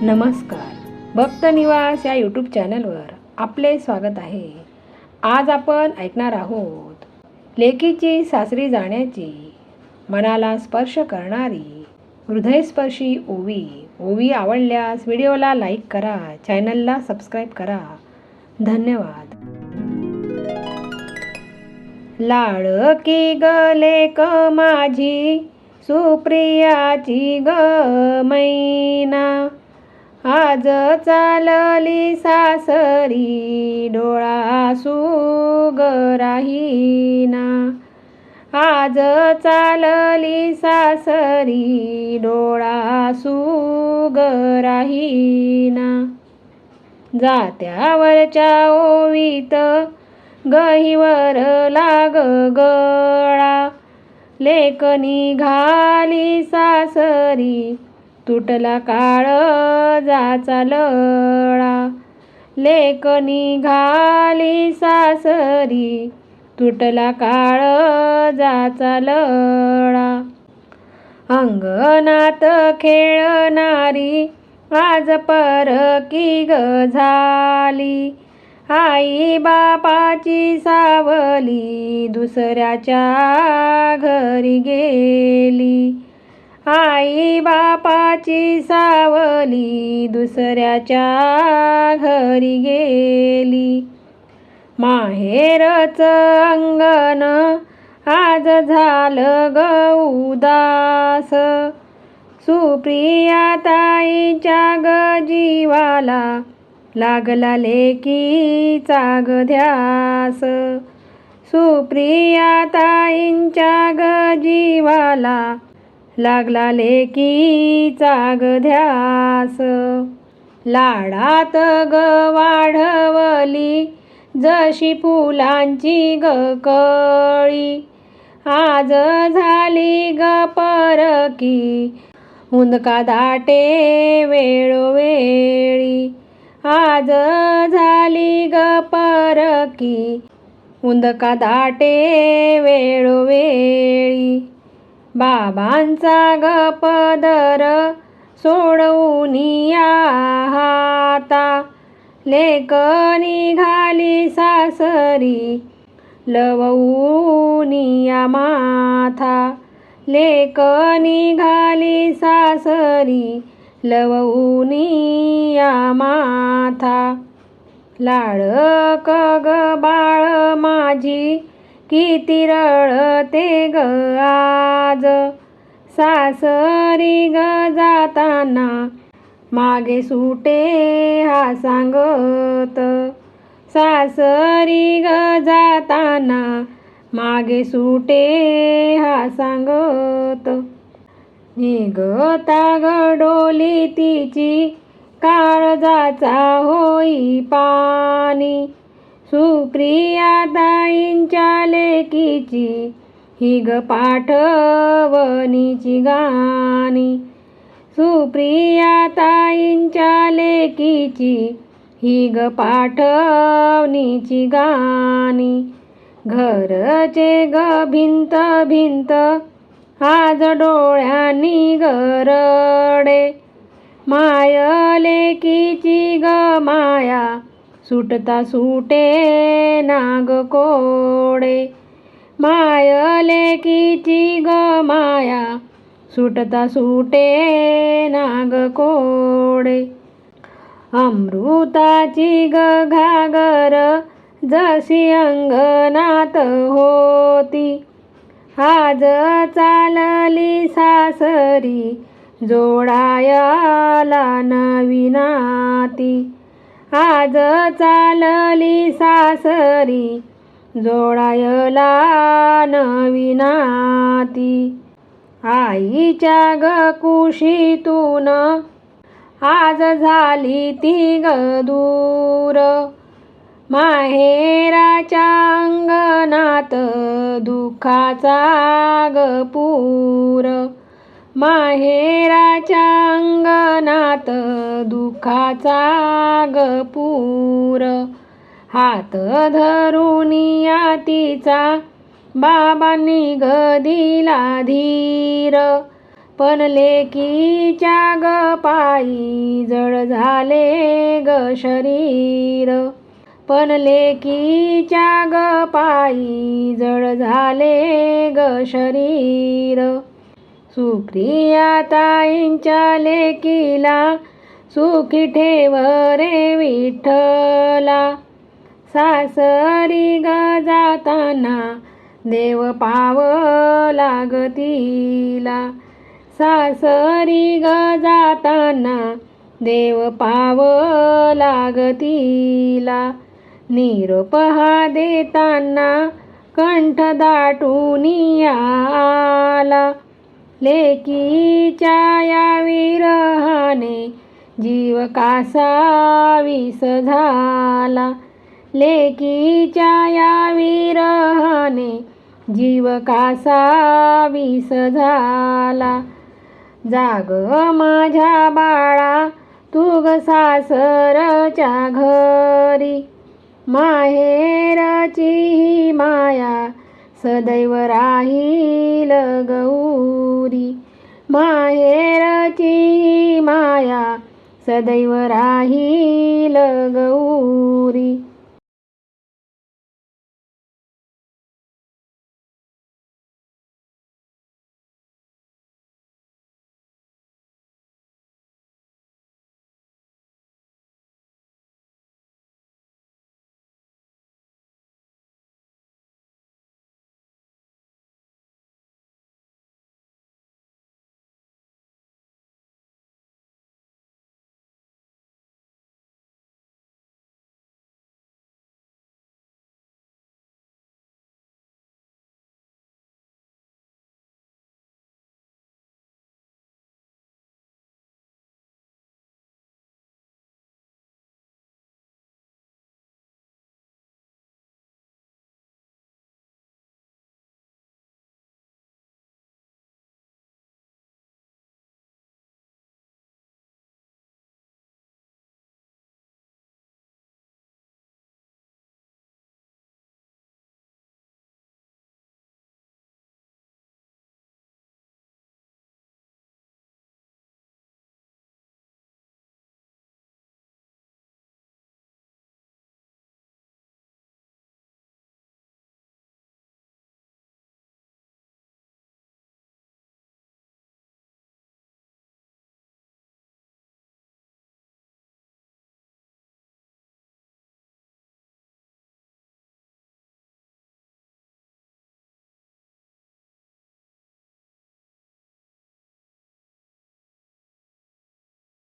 नमस्कार, भक्त निवास या यूट्यूब चॅनलवर आपले स्वागत आहे. आज आपण ऐकणार आहोत लेकीची सासरी जाण्याची मनाला स्पर्श करणारी हृदयस्पर्शी ओवी. ओवी आवडल्यास व्हिडिओला लाईक करा, चॅनलला सबस्क्राईब करा. धन्यवाद. लाडकी ग लेक माझी सुप्रियाची ग मैना, आज चालली सासरी डोळा सुग राहीना. आज चालली सासरी डोळा सुग राहीना. जात्यावरच्या ओवीत गहीवर लाग गळा, लेक निघाली सासरी तुटला काळजाचा लळा. लेक निघाली सासरी तुटला काळजाचा लळा. अंगणात खेळणारी आज परकी ग झाली, आई बापाची सावली दुसऱ्याच्या घरी गेली. आई बापाची सावली दुसऱ्याच्या घरी गेली. माहेरच अंगण आज झालं ग उदास, सुप्रिया ताईच्या ग जीवाला लागला लेकीचा ग ध्यास. सुप्रिया ताईंच्या ग जीवाला लागला लेकीचा ग ध्यास. लाडात ग वाढवली जशी फुलांची ग कळी, आज झाली ग परकी हुंदका दाटे वेळोवेळी. आज झाली ग परकी हुंदका दाटे वेळोवेळी. बाबांचा ग पदर सोडवून या हाता, लेक निघाली सासरी लवून या माथा. लेक निघाली सासरी लवून या माथा. लाडक ग बाळ माझी किती रडते ग आज, सासरी ग जाताना मागे सुटे हा सांगत. सासरी ग जाताना मागे सुटे हा सांगत. निघता ग डोली तिची काळजाचा होई पाणी, सुप्रिया ताईंच्या लेकीची ही ग पाठवणीची गाणी. सुप्रिया ताईंच्या लेकीची ही ग पाठवणीची गाणी. घरचे ग भिंत भिंत आज डोळ्यांनी ग रडे, माय लेकीची ग माया सुटता सुटे नाग कोडे. माय लेकीची ग माया सुटता सुटे नाग कोडे. अमृताची ग घागर जशी अंगणात होती, आज चालली सासरी जोडायला नवी नाती. आज चालली सासरी जोडायला नवी नाती. आईच्या ग कुशीतून आज झाली ती ग दूर, माहेराच्या अंगणात दुःखाचा ग पूर. माहेराच्या अंगणात दुःखाचा ग पूर. हात धरून या तिचा बाबांनी ग दिला धीर, पण लेकीच्या ग पायी जड झाले ग शरीर. पण लेकीच्या ग पायी जड झाले ग शरीर. सुप्रिया ताईंच्या लेकीला सुखी ठेव रे विठ्ठला. सासरी ग जाताना देव पाव लागतीला. सासरी ग जाताना देव पाव लागतीला. निरोप हा देताना कंठ दाटून आला. लेकीच्या या विरहाने जीव कासा विस झाला. लेकीच्या या विरहाने जीव कासा विस झाला. जाग माझ्या बाळा तू ग सासरच्या घरी. माहेरची ही माया सदैव राहील गौरी. माहेरची ही माया सदैव राहील गौरी.